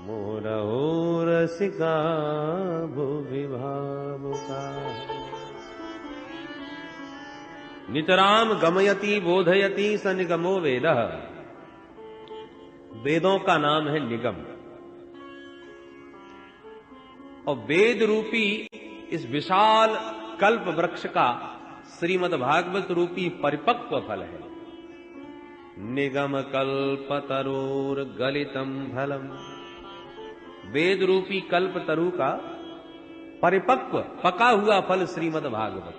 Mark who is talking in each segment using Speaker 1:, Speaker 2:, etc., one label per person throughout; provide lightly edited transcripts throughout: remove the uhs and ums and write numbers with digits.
Speaker 1: मोरहो रसिका भुवि भावुका। नितराम गमयति बोधयति स निगमो वेदः। वेदों का नाम है निगम। और वेद रूपी इस विशाल कल्प वृक्ष का श्रीमद् भागवत रूपी परिपक्व फल है। निगम कल्पतरोर गलितम फलम। वेद रूपी कल्प तरु का परिपक्व पका हुआ फल श्रीमद् भागवत।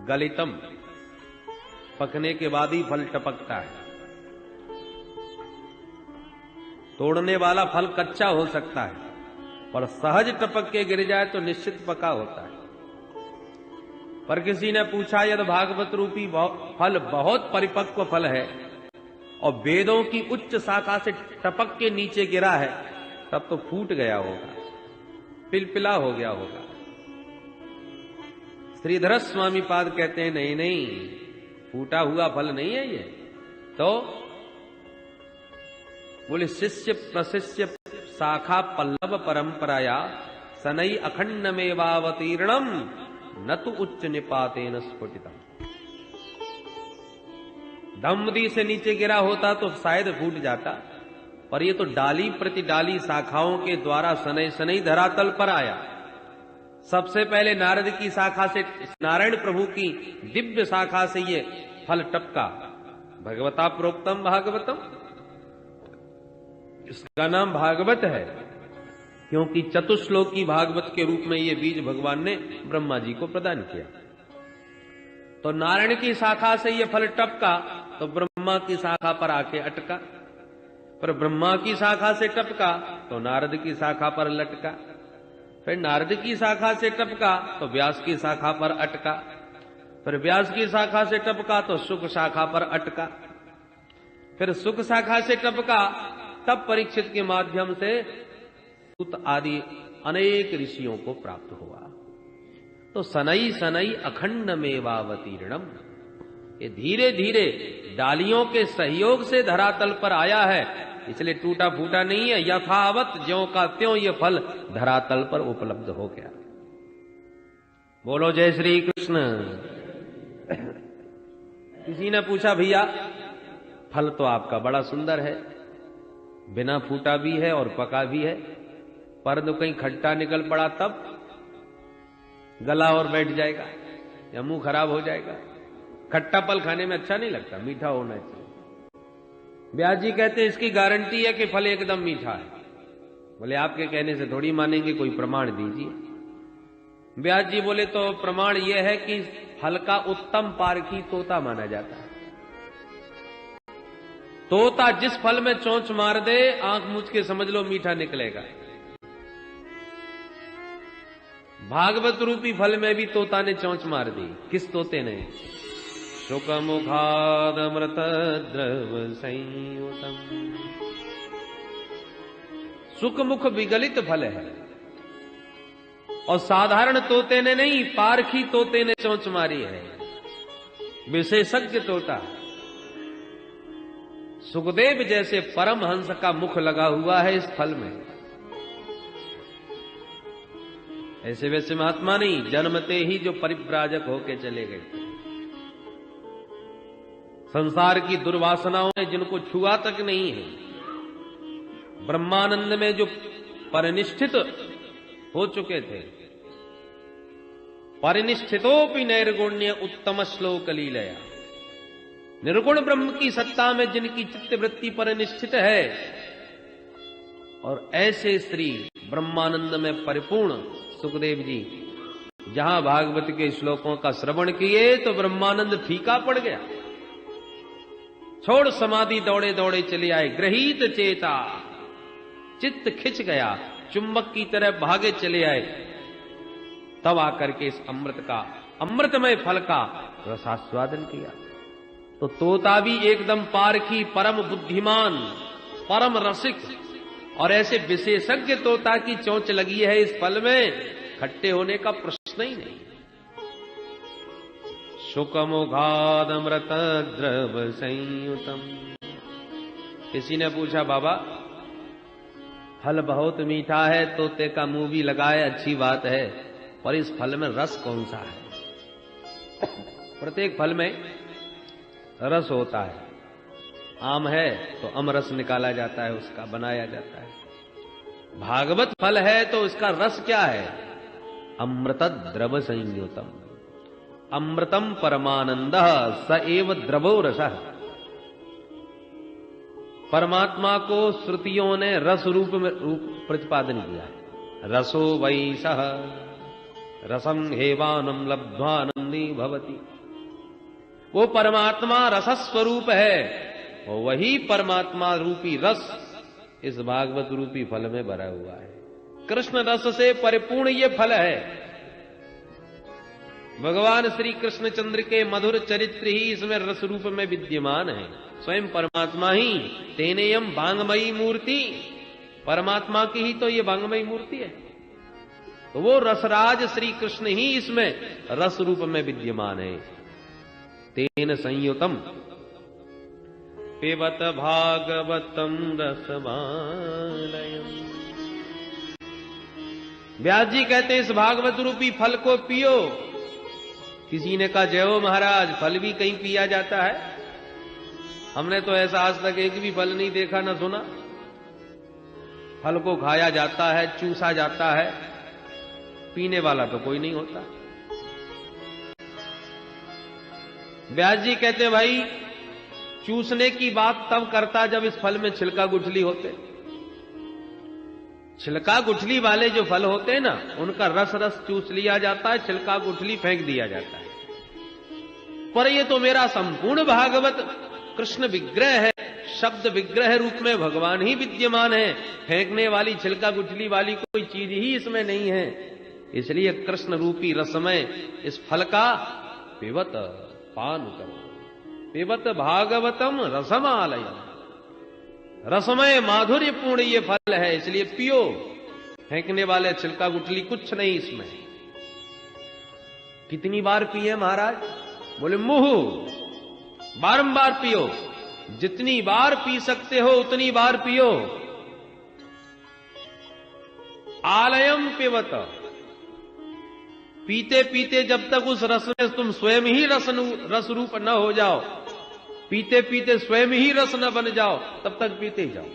Speaker 1: गलितम, पकने के बाद ही फल टपकता है। तोड़ने वाला फल कच्चा हो सकता है, पर सहज टपक के गिर जाए तो निश्चित पका होता है। पर किसी ने पूछा, यदि भागवत रूपी फल बहुत परिपक्व फल है और वेदों की उच्च शाखा से टपक के नीचे गिरा है, तब तो फूट गया होगा, पिलपिला हो गया होगा। श्रीधर स्वामी पाद कहते हैं, नहीं नहीं, फूटा हुआ फल नहीं है ये। तो बोले, शिष्य प्रशिष्य शाखा पल्लव परंपराया सनई अखंड मेवावतीर्णम न तो उच्च निपातेन स्फुटितम। दमदी से नीचे गिरा होता तो शायद फूट जाता, पर ये तो डाली प्रति डाली शाखाओं के द्वारा सनई सनई धरातल पर आया। सबसे पहले नारद की शाखा से, नारायण प्रभु की दिव्य शाखा से ये फल टपका। भगवता प्रोक्तम भागवतम, इसका नाम भागवत है क्योंकि चतुश्लोकी भागवत के रूप में ये बीज भगवान ने ब्रह्मा जी को प्रदान किया। तो नारायण की शाखा से ये फल टपका तो ब्रह्मा की शाखा पर आके अटका, पर ब्रह्मा की शाखा से टपका तो नारद की शाखा पर लटका, फिर नारद की शाखा से टपका तो व्यास की शाखा पर अटका, फिर व्यास की शाखा से टपका तो सुख शाखा पर अटका, फिर सुख शाखा से टपका तब परीक्षित के माध्यम से सूत आदि अनेक ऋषियों को प्राप्त हुआ। तो सनई सनई अखंड मेवावतीर्णम, ये धीरे धीरे डालियों के सहयोग से धरातल पर आया है, इसलिए टूटा फूटा नहीं है। यथावत ज्यों का त्यों ये फल धरातल पर उपलब्ध हो गया। बोलो जय श्री कृष्ण। किसी ने पूछा, भैया फल तो आपका बड़ा सुंदर है, बिना फूटा भी है और पका भी है, परंतु कहीं खट्टा निकल पड़ा तब गला और बैठ जाएगा या मुंह खराब हो जाएगा। खट्टा फल खाने में अच्छा नहीं लगता, मीठा होना चाहिए। व्यास जी कहते हैं, इसकी गारंटी है कि फल एकदम मीठा है। बोले, आपके कहने से थोड़ी मानेंगे, कोई प्रमाण दीजिए। व्यास जी बोले, तो प्रमाण यह है कि फल का उत्तम पारखी तोता माना जाता है। तोता जिस फल में चोंच मार दे, आंख मूंछ के समझ लो मीठा निकलेगा। भागवत रूपी फल में भी तोता ने चोंच मार दी। किस तोते ने? शुक मुखादमृत द्रव संयुतम। सुख मुख विगलित फल है और साधारण तोते ने नहीं, पारखी तोते ने चोंच मारी है, विशेषज्ञ तोता। सुखदेव जैसे परम हंस का मुख लगा हुआ है इस फल में। ऐसे वैसे महात्मा नहीं, जन्मते ही जो परिव्राजक होके चले गए, संसार की दुर्वासनाओं ने जिनको छुआ तक नहीं है, ब्रह्मानंद में जो परिनिष्ठित हो चुके थे। परिनिष्ठितोपि नैर्गुण्य उत्तम श्लोक लीलया। निर्गुण ब्रह्म की सत्ता में जिनकी चित्तवृत्ति परिनिष्ठित है, और ऐसे श्री ब्रह्मानंद में परिपूर्ण सुखदेव जी जहां भागवत के श्लोकों का श्रवण किए तो ब्रह्मानंद फीका पड़ गया। छोड़ समाधि दौड़े दौड़े चले आए, ग्रहीत चेता, चित्त खिंच गया, चुंबक की तरह भागे चले आए। तब आकर के इस अमृत का, अमृतमय फल का रसास्वादन किया। तो तोता भी एकदम पारखी, परम बुद्धिमान, परम रसिक, और ऐसे विशेषज्ञ तोता की चोंच लगी है इस फल में, खट्टे होने का प्रश्न ही नहीं। शुकमुखादमृत द्रव संयुतम किसी ने पूछा, बाबा फल बहुत मीठा है, तोते का मुंह भी लगाए, अच्छी बात है, पर इस फल में रस कौन सा है? प्रत्येक फल में रस होता है। आम है तो अमरस निकाला जाता है, उसका बनाया जाता है। भागवत फल है तो इसका रस क्या है? अमृत द्रव संयुतम, अमृतम परमानंद स एव द्रवो रसः। परमात्मा को श्रुतियों ने रस रूप में प्रतिपादन किया है। रसो वैसः रसम हेवानम लब्ध्वानंदी भवति। वो परमात्मा रसस्वरूप है, और वही परमात्मा रूपी रस इस भागवत रूपी फल में भरा हुआ है। कृष्ण रस से परिपूर्ण ये फल है। भगवान श्री कृष्णचंद्र के मधुर चरित्र ही इसमें रस रूप में विद्यमान है। स्वयं परमात्मा ही तेनेयम वांगमयी मूर्ति, परमात्मा की ही तो ये वांगमयी मूर्ति है। तो वो रसराज श्री कृष्ण ही इसमें रस रूप में विद्यमान है। तेन संयुतम पिबत भागवतम रसमालयम। व्यास जी कहते हैं, इस भागवत रूपी फल को पियो। किसी ने कहा, जय हो महाराज, फल भी कहीं पिया जाता है? हमने तो ऐसा आज तक एक भी फल नहीं देखा, ना सुना। फल को खाया जाता है, चूसा जाता है, पीने वाला तो कोई नहीं होता। व्यास जी कहते, भाई चूसने की बात तब करता जब इस फल में छिलका गुठली होते। छिलका गुठली वाले जो फल होते हैं ना, उनका रस रस चूस लिया जाता है, छिलका गुठली फेंक दिया जाता है। पर ये तो मेरा संपूर्ण भागवत कृष्ण विग्रह है, शब्द विग्रह रूप में भगवान ही विद्यमान है। फेंकने वाली छिलका गुठली वाली कोई चीज ही इसमें नहीं है। इसलिए कृष्ण रूपी रसमय इस फल का पिबत, पान करो। पिबत भागवतम रसमालयम, रसमय माधुर्यपूर्ण ये फल है, इसलिए पियो। फेंकने वाले छिलका गुठली कुछ नहीं इसमें। कितनी बार पिए महाराज? बोले मुंह बारंबार पियो, जितनी बार पी सकते हो उतनी बार पियो। आलयम पिबत, पीते पीते जब तक उस रस में तुम स्वयं ही रस रूप न हो जाओ, पीते पीते स्वयं ही रस न बन जाओ, तब तक पीते ही जाओ।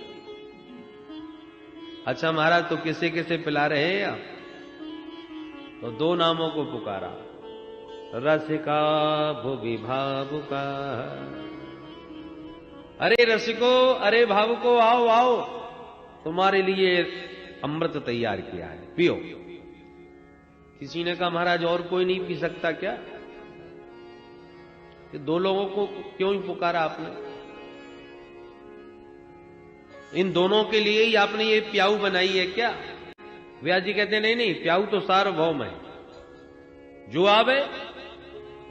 Speaker 1: अच्छा महाराज, तो किसे किसे पिला रहे हैं आप? तो दो नामों को पुकारा, रसिका भुवि भावुका। अरे रसिको, अरे भावुको, आओ आओ, तुम्हारे लिए अमृत तैयार किया है, पियो। किसी ने कहा, महाराज और कोई नहीं पी सकता क्या? कि दो लोगों को क्यों ही पुकारा आपने? इन दोनों के लिए ही आपने ये प्याऊ बनाई है क्या? व्यास जी कहते नहीं नहीं, प्याऊ तो सार्वभौम है, जो आवे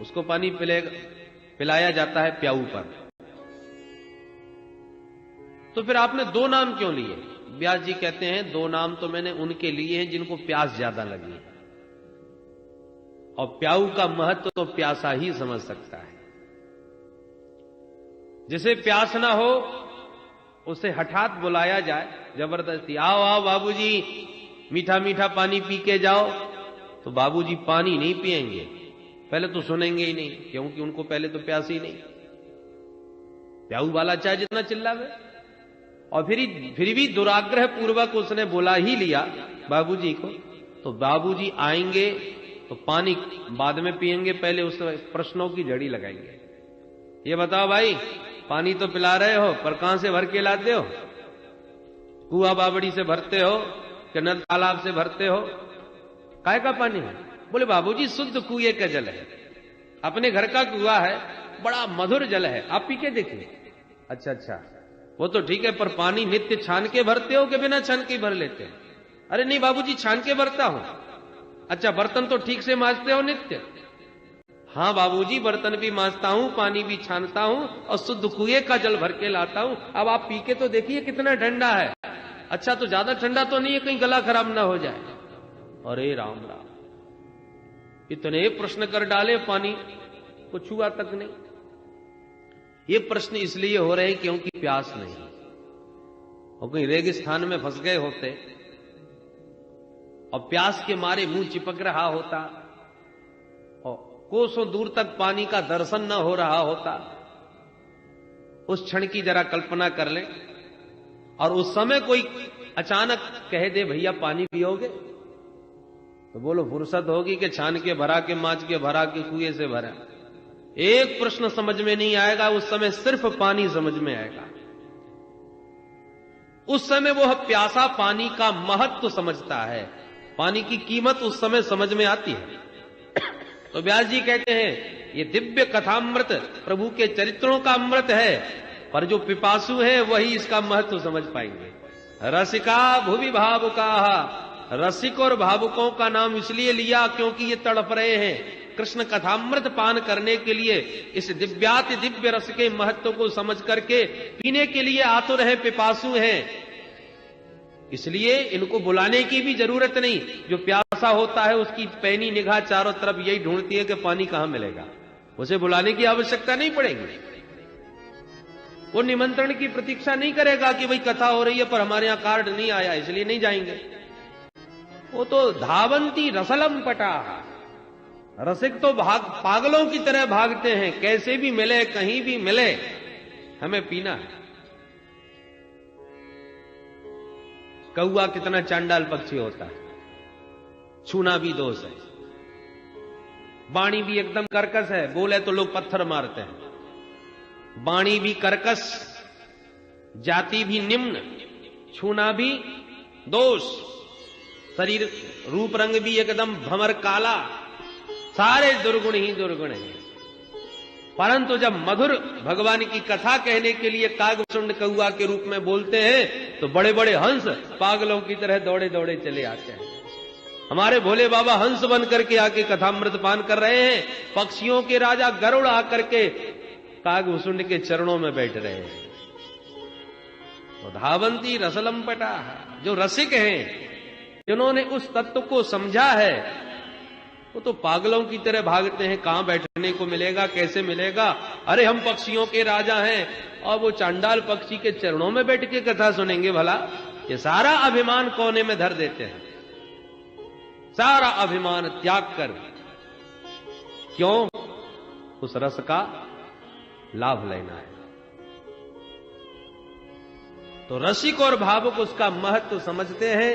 Speaker 1: उसको पानी पिलाया जाता है प्याऊ पर। तो फिर आपने दो नाम क्यों लिए? व्यास जी कहते हैं, दो नाम तो मैंने उनके लिए हैं जिनको प्यास ज्यादा लगी, और प्याऊ का महत्व तो प्यासा ही समझ सकता है। जिसे प्यास ना हो उसे हठात बुलाया जाए जबरदस्ती, आओ आओ बाबूजी मीठा मीठा पानी पी के जाओ, तो बाबूजी पानी नहीं पिएंगे, पहले तो सुनेंगे ही नहीं, क्योंकि उनको पहले तो प्यास ही नहीं। प्याऊ वाला चाहे जितना चिल्लावे, और फिर भी दुराग्रह पूर्वक उसने बुला ही लिया बाबूजी को, तो बाबूजी आएंगे तो पानी बाद में पिएंगे, पहले उस प्रश्नों की जड़ी लगाएंगे। ये बताओ भाई, पानी तो पिला रहे हो, पर कहां से भर के लाते हो? कुआ बावड़ी से भरते हो कि नल तालाब से भरते हो? काय का पानी है? बोले बाबूजी शुद्ध कुएं का जल है, अपने घर का कुआ है, बड़ा मधुर जल है, आप पी के देखिए। अच्छा अच्छा, वो तो ठीक है, पर पानी नित्य छान के भरते हो कि बिना छान के भर लेते हो? अरे नहीं बाबूजी, छान के भरता हूं। अच्छा, बर्तन तो ठीक से मांजते हो नित्य? हाँ बाबूजी, बर्तन भी मांजता हूं, पानी भी छानता हूं, और शुद्ध कुएं का जल भर के लाता हूं। अब आप पी के तो देखिए कितना ठंडा है। अच्छा, तो ज्यादा ठंडा तो नहीं है, कहीं गला खराब ना हो जाए? अरे राम राम, इतने प्रश्न कर डाले, पानी को छुआ तक नहीं। ये प्रश्न इसलिए हो रहे हैं क्योंकि प्यास नहीं। और कहीं रेगिस्तान में फंस गए होते और प्यास के मारे मुंह चिपक रहा होता और कोसों दूर तक पानी का दर्शन न हो रहा होता, उस क्षण की जरा कल्पना कर लें। और उस समय कोई अचानक कह दे भैया पानी पियोगे, तो बोलो फुर्सत होगी कि छान के भरा के माच के भरा के कुएं से भरा। एक प्रश्न समझ में नहीं आएगा, उस समय सिर्फ पानी समझ में आएगा। उस समय वह प्यासा पानी का महत्व समझता है, पानी की कीमत उस समय समझ में आती है। तो व्यास जी कहते हैं ये दिव्य कथामृत प्रभु के चरित्रों का अमृत है, पर जो पिपासु है वही इसका महत्व समझ पाएंगे। रसिका भुवि भावुका, रसिक और भावुकों का नाम इसलिए लिया क्योंकि ये तड़प रहे हैं कृष्ण कथामृत पान करने के लिए, इस दिव्याति दिव्य रस के महत्व को समझ करके पीने के लिए आतुर है, पिपासु हैं। इसलिए इनको बुलाने की भी जरूरत नहीं। जो प्यासा होता है उसकी पैनी निगाह चारों तरफ यही ढूंढती है कि पानी कहां मिलेगा, उसे बुलाने की आवश्यकता नहीं पड़ेगी। वो निमंत्रण की प्रतीक्षा नहीं करेगा कि भाई कथा हो रही है पर हमारे यहां कार्ड नहीं आया इसलिए नहीं जाएंगे। वो तो धावंती रसलम पटा, रसिक तो पागलों की तरह भागते हैं, कैसे भी मिले कहीं भी मिले हमें पीना है। कौआ कितना चांडाल पक्षी होता है, छूना भी दोष है, वाणी भी एकदम कर्कश है, बोले तो लोग पत्थर मारते हैं। वाणी भी कर्कश, जाति भी निम्न, छूना भी दोष, शरीर रूप रंग भी एकदम भमर काला, सारे दुर्गुण ही दुर्गुण हैं। परंतु जब मधुर भगवान की कथा कहने के लिए कागभूषुंड कौआ के रूप में बोलते हैं तो बड़े बड़े हंस पागलों की तरह दौड़े दौड़े चले आते हैं। हमारे भोले बाबा हंस बन करके आके कथामृत पान कर रहे हैं, पक्षियों के राजा गरुड़ आकर के कागभूषुंड के चरणों में बैठ रहे हैं। तो धावंती रसलम पटा, जो रसिक हैं, जिन्होंने उस तत्व को समझा है, वो तो पागलों की तरह भागते हैं, कहां बैठने को मिलेगा, कैसे मिलेगा। अरे हम पक्षियों के राजा हैं और वो चांडाल पक्षी के चरणों में बैठ के कथा सुनेंगे भला। ये सारा अभिमान कोने में धर देते हैं, सारा अभिमान त्याग कर, क्यों? उस रस का लाभ लेना है। तो रसिक और भावुक उसका महत्व समझते हैं,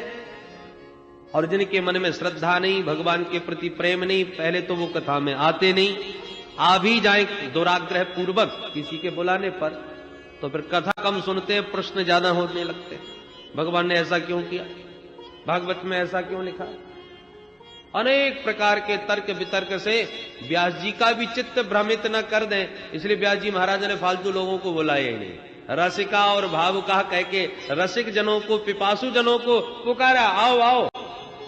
Speaker 1: और जिनके मन में श्रद्धा नहीं, भगवान के प्रति प्रेम नहीं, पहले तो वो कथा में आते नहीं। आ भी जाए दुराग्रह पूर्वक किसी के बुलाने पर, तो फिर कथा कम सुनते हैं, प्रश्न ज्यादा होने लगते हैं। भगवान ने ऐसा क्यों किया, भागवत में ऐसा क्यों लिखा। अनेक प्रकार के तर्क वितर्क से व्यास जी का भी चित्त भ्रमित न कर दें, इसलिए व्यास जी महाराज ने फालतू लोगों को बुलाया ही नहीं। रसिका और भावुका कह के रसिक जनों को, पिपासु जनों को पुकारा, आओ आओ,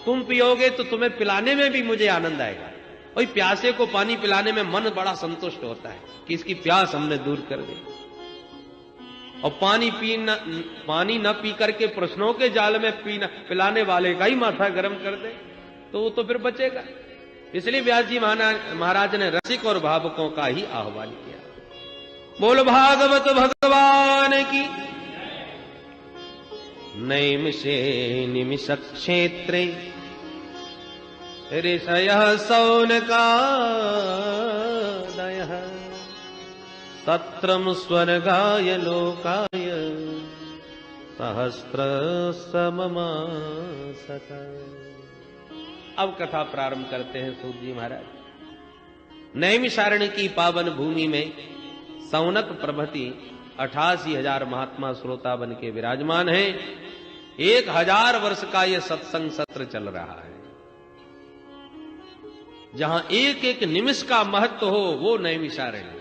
Speaker 1: तुम पियोगे तो तुम्हें पिलाने में भी मुझे आनंद आएगा। और प्यासे को पानी पिलाने में मन बड़ा संतुष्ट होता है कि इसकी प्यास हमने दूर कर दी। और पानी न पी करके प्रश्नों के जाल में पिलाने वाले का ही माथा गर्म कर दे तो वो तो फिर बचेगा। इसलिए व्यास जी महाराज ने रसिक और भावुकों का ही आह्वान किया। बोल भागवत भगवान की। नैमिषे निमिष क्षेत्रे ऋषयः शौनकादयः तत्रं स्वर्गाय लोकाय सहस्र सममासत। अब कथा प्रारंभ करते हैं सूत जी महाराज। नैमिषारण्य की पावन भूमि में शौनक प्रभृति 88,000 महात्मा श्रोता बन के विराजमान हैं। 1000 वर्ष का यह सत्संग सत्र चल रहा है। जहां एक एक निमिष का महत्व हो वो नैमिषारण्य।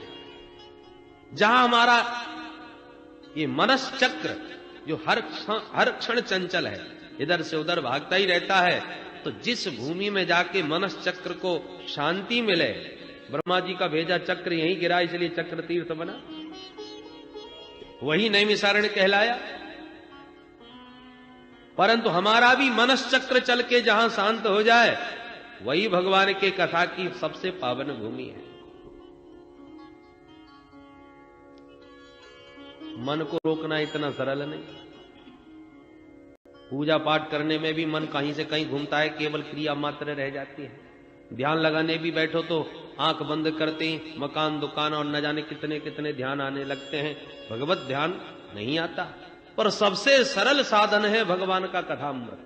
Speaker 1: जहां हमारा ये मनस चक्र जो हर क्षण चंचल है, इधर से उधर भागता ही रहता है, तो जिस भूमि में जाके मनस चक्र को शांति मिले, ब्रह्मा जी का भेजा चक्र यहीं गिरा इसलिए चक्र तीर्थ बना, वही नैमिषारण्य कहलाया। परंतु हमारा भी मनस चक्र चल के जहां शांत हो जाए वही भगवान के कथा की सबसे पावन भूमि है। मन को रोकना इतना सरल नहीं। पूजा पाठ करने में भी मन कहीं से कहीं घूमता है, केवल क्रिया मात्र रह जाती है। ध्यान लगाने भी बैठो तो आंख बंद करते ही मकान दुकान और न जाने कितने कितने ध्यान आने लगते हैं, भगवत ध्यान नहीं आता। पर सबसे सरल साधन है भगवान का कथामृत।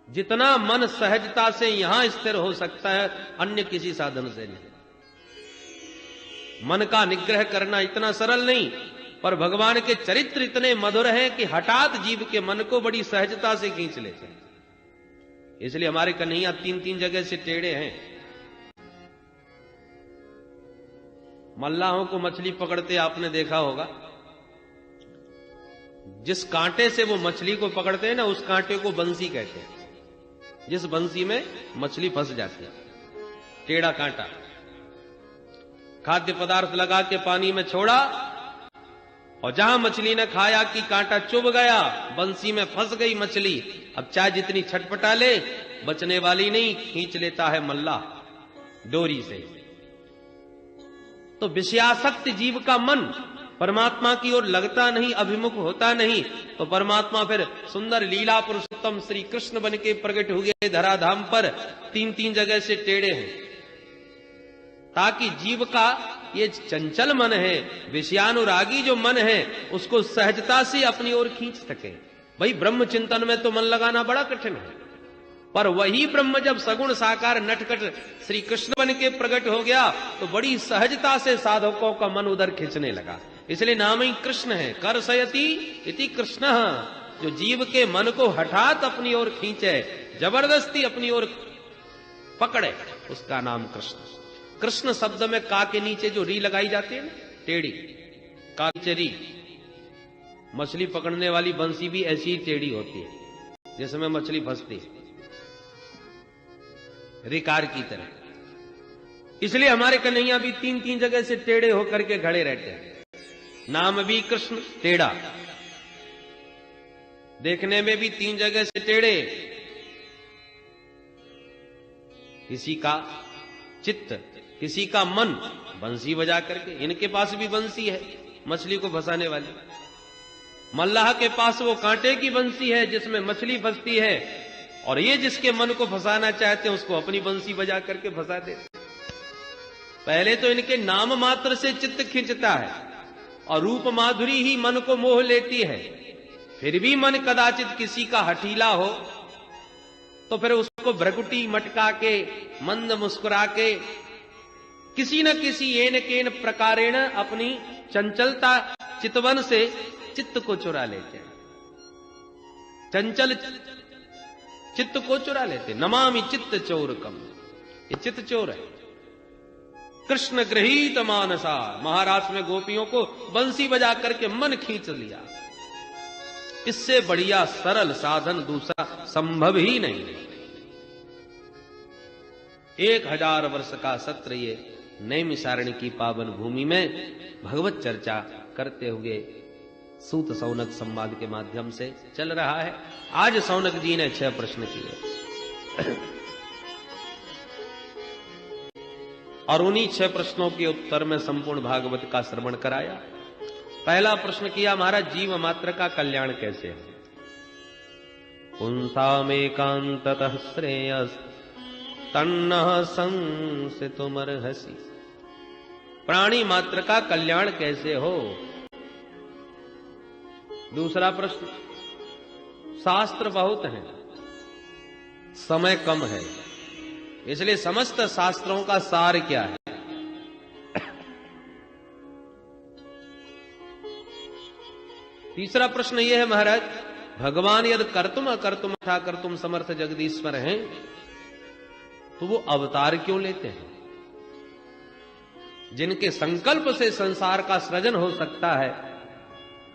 Speaker 1: जितना मन सहजता से यहां स्थिर हो सकता है, अन्य किसी साधन से नहीं। मन का निग्रह करना इतना सरल नहीं, पर भगवान के चरित्र इतने मधुर हैं कि हठात जीव के मन को बड़ी सहजता से खींच लेते हैं। इसलिए हमारे कन्हैया 3-3 जगह से टेढ़े हैं। मल्लाहों को मछली पकड़ते आपने देखा होगा, जिस कांटे से वो मछली को पकड़ते हैं ना, उस कांटे को बंसी कहते हैं। जिस बंसी में मछली फंस जाती है, टेढ़ा कांटा। खाद्य पदार्थ लगा के पानी में छोड़ा और जहां मछली ने खाया कि कांटा चुभ गया, बंसी में फंस गई मछली। अब चाहे जितनी छटपटा ले, बचने वाली नहीं, खींच लेता है मल्लाह डोरी से। तो विषयासक्त जीव का मन परमात्मा की ओर लगता नहीं, अभिमुख होता नहीं, तो परमात्मा फिर सुंदर लीला पुरुषोत्तम श्री कृष्ण बन के प्रकट हुए धराधाम पर। 3-3 जगह से टेढ़े हैं, ताकि जीव का ये चंचल मन है, विषयानुरागी जो मन है, उसको सहजता से अपनी ओर खींच सके। भाई ब्रह्म चिंतन में तो मन लगाना बड़ा कठिन है, पर वही ब्रह्म जब सगुण साकार नटखट श्री कृष्ण बन के प्रकट हो गया, तो बड़ी सहजता से साधकों का मन उधर खींचने लगा। इसलिए नाम ही कृष्ण है, कर्षयति इति कृष्ण। जो जीव के मन को हठात अपनी ओर खींचे, जबरदस्ती अपनी ओर पकड़े, उसका नाम कृष्ण। कृष्ण शब्द में का के नीचे जो री लगाई जाती है ना, टेढ़ी, का नीचे री। मछली पकड़ने वाली बंसी भी ऐसी ही टेढ़ी होती है, जिसमें मछली फंसती है, रिकार की तरह। इसलिए हमारे कन्हैया भी 3-3 जगह से टेढ़े होकर के खड़े रहते हैं। नाम भी कृष्ण टेढ़ा, देखने में भी 3 जगह से टेढ़े। किसी का चित्त, किसी का मन बंसी बजा करके, इनके पास भी बंसी है मछली को फंसाने वाली, मल्लाह के पास वो कांटे की बंसी है जिसमें मछली फंसती है, और ये जिसके मन को फंसाना चाहते हैं उसको अपनी बंसी बजा करके फंसा दे। पहले तो इनके नाम मात्र से चित्त खींचता है और रूप माधुरी ही मन को मोह लेती है। फिर भी मन कदाचित किसी का हठीला हो तो फिर उसको भ्रकुटी मटका के, मंद मुस्कुरा के, किसी न किसी एन केन प्रकारेण अपनी चंचलता चितवन से चित्त को चुरा लेते हैं। चंचल चित्त को चुरा लेते। नमामि चित्त चोरकम, ये चित्त चोर है। कृष्ण गृहीत मानसा, महाराष्ट्र में गोपियों को बंसी बजा करके मन खींच लिया। इससे बढ़िया सरल साधन दूसरा संभव ही नहीं है। 1000 वर्ष का सत्र ये नैमिषारण्य की पावन भूमि में भगवत चर्चा करते हुए सूत सौनक संवाद के माध्यम से चल रहा है। आज सौनक जी ने 6 प्रश्न किए और उन्हीं 6 प्रश्नों के उत्तर में संपूर्ण भागवत का श्रवण कराया। पहला प्रश्न किया, महाराज जीव मात्र का कल्याण कैसे है? पुंसामेकांततः श्रेयस तन्नः संसितुमर्हसि। प्राणी मात्र का कल्याण कैसे हो? दूसरा प्रश्न, शास्त्र बहुत हैं, समय कम है, इसलिए समस्त शास्त्रों का सार क्या है? तीसरा प्रश्न यह है, महाराज भगवान यदि कर्तुम अकर्तुम अथा कर्तुम समर्थ जगदीश्वर हैं, तो वो अवतार क्यों लेते हैं? जिनके संकल्प से संसार का सृजन हो सकता है,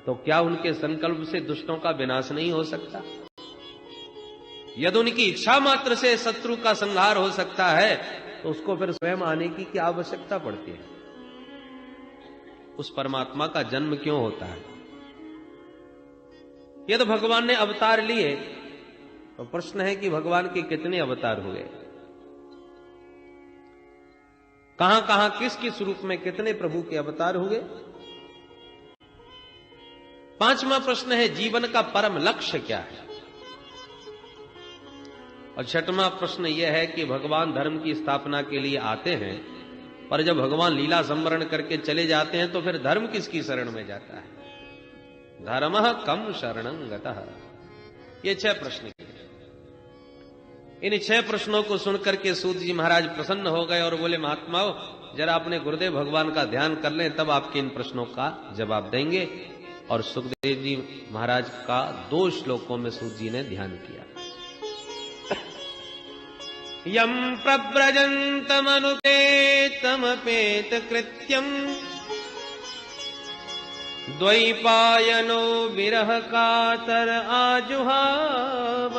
Speaker 1: तो क्या उनके संकल्प से दुष्टों का विनाश नहीं हो सकता? यदि उनकी इच्छा मात्र से शत्रु का संहार हो सकता है, तो उसको फिर स्वयं आने की क्या आवश्यकता पड़ती है? उस परमात्मा का जन्म क्यों होता है? यदि भगवान ने अवतार लिए, तो प्रश्न है कि भगवान के कितने अवतार हुए? कहां कहां किस किस रूप में कितने प्रभु के अवतार हुए? 5वां प्रश्न है जीवन का परम लक्ष्य क्या है। और 6वां प्रश्न यह है कि भगवान धर्म की स्थापना के लिए आते हैं, पर जब भगवान लीला संवरण करके चले जाते हैं तो फिर धर्म किसकी शरण में जाता है। धर्मः कम शरणं गतः। ये 6 प्रश्न किए। इन 6 प्रश्नों को सुनकर के सूत जी महाराज प्रसन्न हो गए और बोले, महात्माओं जरा अपने गुरुदेव भगवान का ध्यान कर लें, तब आपके इन प्रश्नों का जवाब देंगे। और सुखदेव जी महाराज का 2 श्लोकों में सूत जी ने ध्यान किया। यम प्रव्रजन्तमनुपेतमपेत कृत्यम द्वैपायनो विरह कातर आजुहाव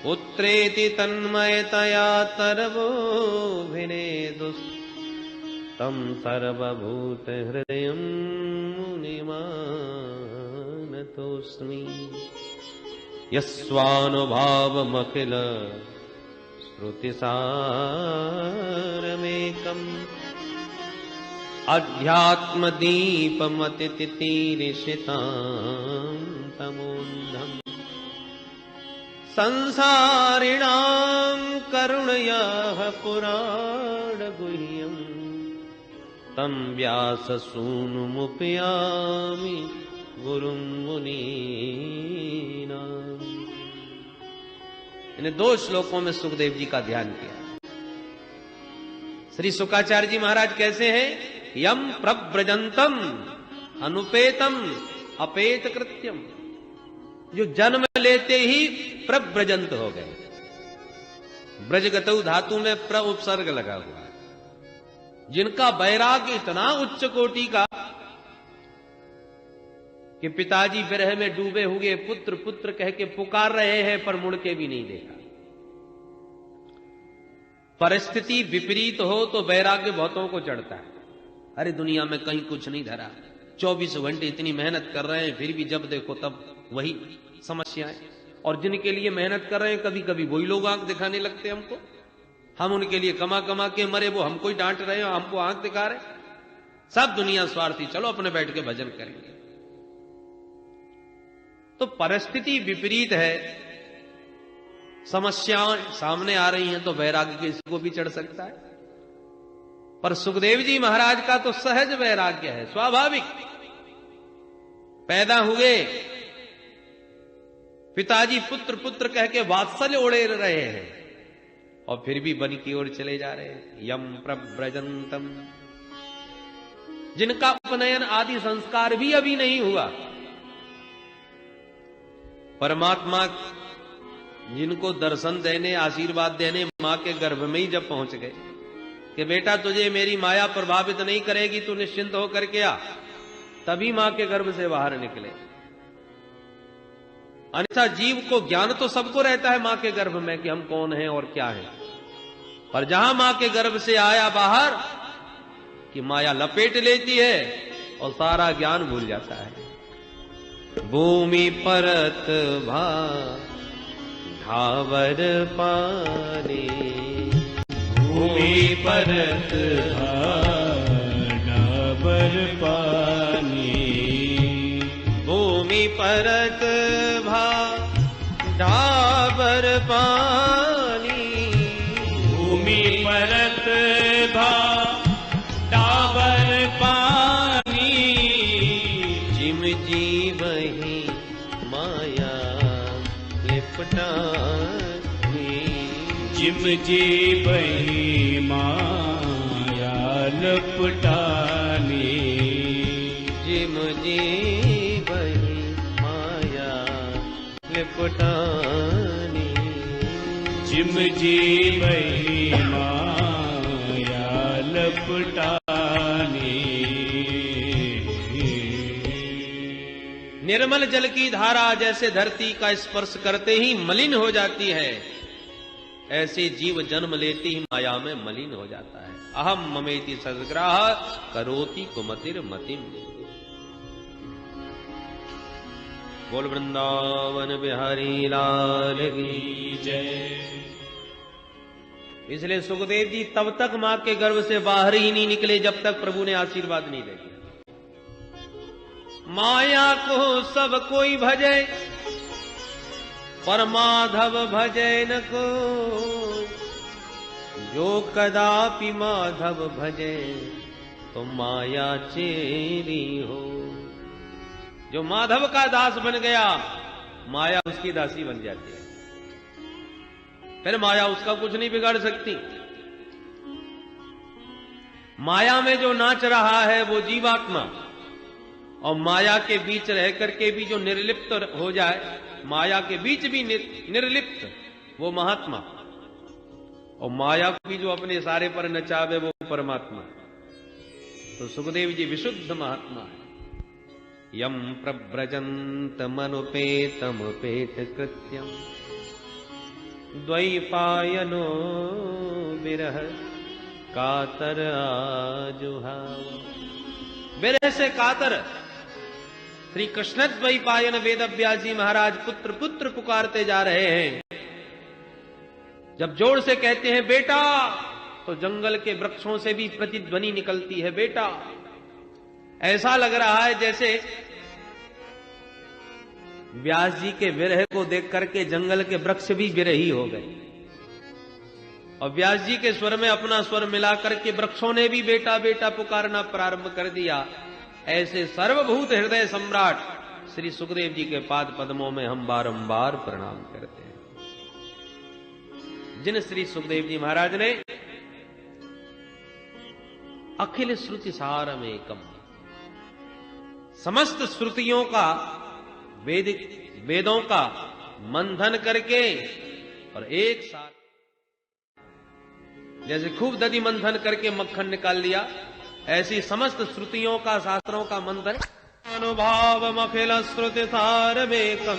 Speaker 1: पुत्रेति तन्मयतया तरवोभिनेदुस्तं सर्वभूत हृदयं मुनिमानतोऽस्मि यस्वानुभावमखिल श्रुतिसारमेकम् अध्यात्मदीपमतितितीर्षितां तमोन्धम् संसारिणां करुणयाः पुराणगुह्यम् तं व्याससूनुमुपयामि गुरुं मुनीनाम्। इन 2 श्लोकों में सुखदेव जी का ध्यान किया। श्री शुकाचार्य जी महाराज कैसे हैं? यम प्रव्रजंतम अनुपेतम अपेत कृत्यम, जो जन्म लेते ही प्रव्रजंत हो गए। ब्रजगतौ धातु में प्र उपसर्ग लगा हुआ है। जिनका वैराग्य इतना उच्च कोटि का कि पिताजी विरह में डूबे हुए पुत्र पुत्र कह के पुकार रहे हैं, पर मुड़ के भी नहीं देखा। परिस्थिति विपरीत हो तो वैराग्य बहुतों को चढ़ता है। अरे दुनिया में कहीं कुछ नहीं धरा, 24 घंटे इतनी मेहनत कर रहे हैं, फिर भी जब देखो तब वही समस्याएं। और जिनके लिए मेहनत कर रहे हैं कभी कभी वही लोग आंख दिखाने लगते हैं हमको। हम उनके लिए कमा कमा के मरे, वो हमको ही डांट रहे हैं, हमको आंख दिखा रहे। सब दुनिया स्वार्थी, चलो अपने बैठ के भजन करेंगे। तो परिस्थिति विपरीत है, समस्याएं सामने आ रही हैं, तो वैराग्य किसी को भी चढ़ सकता है। पर सुखदेव जी महाराज का तो सहज वैराग्य है, स्वाभाविक। पैदा हुए, पिताजी पुत्र पुत्र कह के वात्सल्य उड़ेल रहे हैं, और फिर भी वन की ओर चले जा रहे हैं। यम प्रव्रजंतम, जिनका उपनयन आदि संस्कार भी अभी नहीं हुआ। परमात्मा जिनको दर्शन देने, आशीर्वाद देने मां के गर्भ में ही जब पहुंच गए कि बेटा तुझे मेरी माया प्रभावित नहीं करेगी, तू निश्चिंत होकर के आ, तभी मां के गर्भ से बाहर निकले। अन्यथा जीव को ज्ञान तो सबको रहता है मां के गर्भ में कि हम कौन हैं और क्या हैं, पर जहां मां के गर्भ से आया बाहर कि माया लपेट लेती है और सारा ज्ञान भूल जाता है। भूमि परत भा ढावर पानी,
Speaker 2: भूमि परत भा ढावर पानी,
Speaker 1: भूमि परत भा ढावर पानी,
Speaker 2: भूमि परत भा ढावर पानी,
Speaker 1: जिम जीवहि माया लिपटानी,
Speaker 2: जिम जीवहि माया लपटानी,
Speaker 1: जिम जीवहि माया लिपटानी,
Speaker 2: जिम जीवहि माया लपटानी।
Speaker 1: निर्मल जल की धारा जैसे धरती का स्पर्श करते ही मलिन हो जाती है, ऐसे जीव जन्म लेते ही माया में मलिन हो जाता है। अहम ममेति सद्ग्राह करोति कुमतिर मतिम। बोल वृंदावन बिहारी लाल की
Speaker 2: जय।
Speaker 1: इसलिए सुखदेव जी तब तक मां के गर्भ से बाहर ही नहीं निकले जब तक प्रभु ने आशीर्वाद नहीं दे दिया। माया को सब कोई भजे, पर माधव भजे न को। जो कदापि माधव भजे, तो माया चेरी हो। जो माधव का दास बन गया, माया उसकी दासी बन जाती है। फिर माया उसका कुछ नहीं बिगाड़ सकती। माया में जो नाच रहा है वो जीवात्मा, और माया के बीच रह करके भी जो निर्लिप्त हो जाए, माया के बीच भी निर्लिप्त, वो महात्मा। और माया को भी जो अपने सारे पर नचावे, वो परमात्मा। तो सुखदेव जी विशुद्ध महात्मा है। यम प्रव्रजंत मनुपेतमुपेत कृत्यम, द्वैपायनो विरह कातर आजुहाव। विरह से कातर श्री कृष्ण द्वैपायन वेद व्यास जी महाराज पुत्र पुत्र पुकारते जा रहे हैं। जब जोर से कहते हैं बेटा, तो जंगल के वृक्षों से भी प्रतिध्वनि निकलती है, बेटा। ऐसा लग रहा है जैसे व्यास जी के विरह को देख करके जंगल के वृक्ष भी विरही हो गए, और व्यास जी के स्वर में अपना स्वर मिलाकर के वृक्षों ने भी बेटा बेटा पुकारना प्रारंभ कर दिया। ऐसे सर्वभूत हृदय सम्राट श्री सुखदेव जी के पाद पद्मों में हम बारंबार प्रणाम करते हैं। जिन श्री सुखदेव जी महाराज ने अखिल श्रुति सारमेकम, समस्त श्रुतियों का, वेदों का मंथन करके और एक साथ, जैसे खूब दधि मंथन करके मक्खन निकाल लिया, ऐसी समस्त श्रुतियों का, शास्त्रों का मंथन। अनुभावम अखिल श्रुति सारमेकम,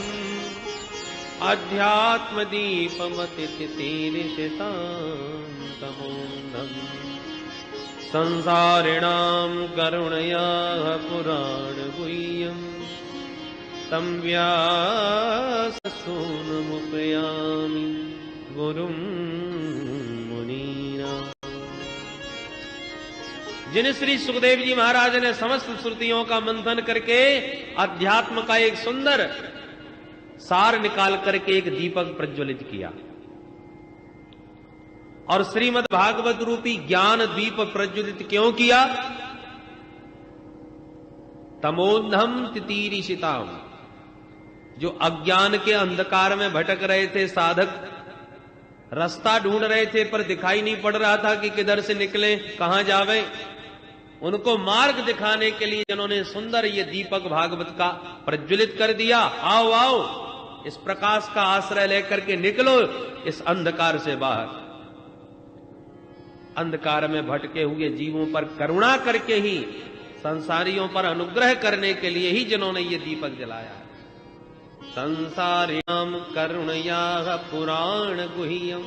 Speaker 1: अध्यात्म दीपमतिथितीरिषितान्तमोऽन्धम्, संसारिणां करुणया पुराणगुह्यम्, तं व्याससूनुमुपयामि गुरुं मुनीना। जिन श्री सुखदेव जी महाराज ने समस्त श्रुतियों का मंथन करके अध्यात्म का एक सुंदर सार निकाल करके एक दीपक प्रज्वलित किया, और श्रीमद् भागवत रूपी ज्ञान दीप प्रज्वलित क्यों किया? तमोन्धम तितीरिषिताम, जो अज्ञान के अंधकार में भटक रहे थे साधक, रास्ता ढूंढ रहे थे पर दिखाई नहीं पड़ रहा था कि किधर से निकले, कहां जावे, उनको मार्ग दिखाने के लिए जिन्होंने सुंदर ये दीपक भागवत का प्रज्वलित कर दिया। आओ आओ, इस प्रकाश का आश्रय लेकर के निकलो इस अंधकार से बाहर। अंधकार में भटके हुए जीवों पर करुणा करके ही, संसारियों पर अनुग्रह करने के लिए ही जिन्होंने ये दीपक जलाया है। संसारिणां करुणया पुराण गुह्यम,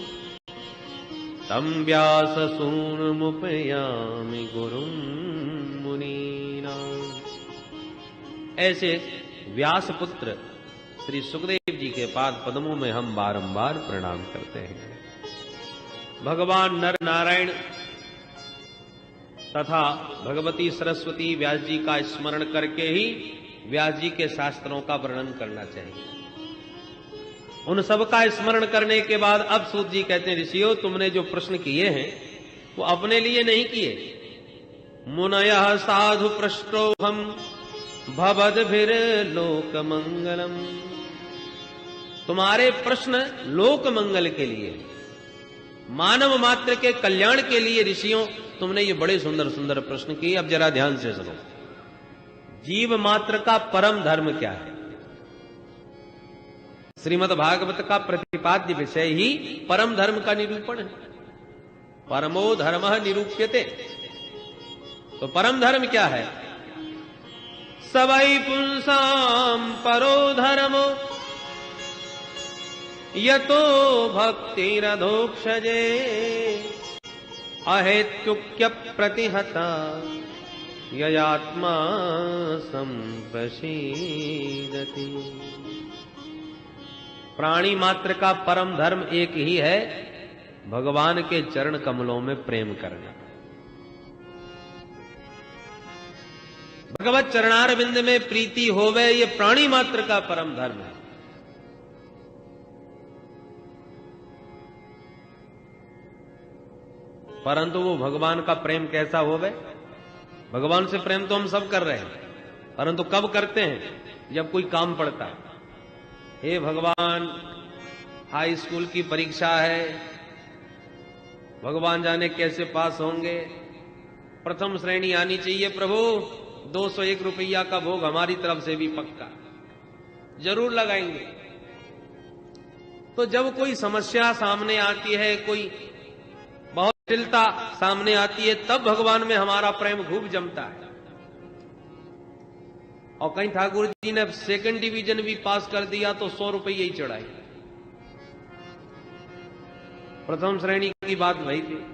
Speaker 1: तं व्याससूनुमुपयामि गुरुं मुनीना। ऐसे व्यास पुत्र श्री सुखदेव जी के पाद पद्मों में हम बारंबार प्रणाम करते हैं। भगवान नर नारायण तथा भगवती सरस्वती व्यास जी का स्मरण करके ही व्यास जी के शास्त्रों का वर्णन करना चाहिए। उन सब का स्मरण करने के बाद अब सूत जी कहते हैं, ऋषियों तुमने जो प्रश्न किए हैं वो अपने लिए नहीं किए। मुनयः साधु पृष्ठोहम भवद्भिर लोक मंगलम, तुम्हारे प्रश्न लोक मंगल के लिए, मानव मात्र के कल्याण के लिए ऋषियों तुमने ये बड़े सुंदर सुंदर प्रश्न किए। अब जरा ध्यान से सुनो, जीव मात्र का परम धर्म क्या है? श्रीमद् भागवत का प्रतिपाद्य विषय ही परम धर्म का निरूपण है। परमो धर्मः निरूप्यते, तो परम धर्म क्या है? सवै पुंसां परो धर्मो यतो भक्तिरधोक्षजे, अहेत्युक्य प्रतिहता ययात्मा संप्रसीदति। प्राणी मात्र का परम धर्म एक ही है, भगवान के चरण कमलों में प्रेम करना। भगवत चरणार बिंद में प्रीति होवे, ये प्राणी मात्र का परम धर्म है। परंतु वो भगवान का प्रेम कैसा होवे? भगवान से प्रेम तो हम सब कर रहे हैं, परंतु कब करते हैं? जब कोई काम पड़ता है। हे भगवान, हाई स्कूल की परीक्षा है, भगवान जाने कैसे पास होंगे, प्रथम श्रेणी आनी चाहिए प्रभु, 201 रुपया का भोग हमारी तरफ से भी पक्का जरूर लगाएंगे। तो जब कोई समस्या सामने आती है, कोई बहुत जटिलता सामने आती है, तब भगवान में हमारा प्रेम खूब जमता है। और कहीं ठाकुर जी ने सेकंड डिवीजन भी पास कर दिया तो 100 रुपये ही चढ़ाई, प्रथम श्रेणी की बात वही थी।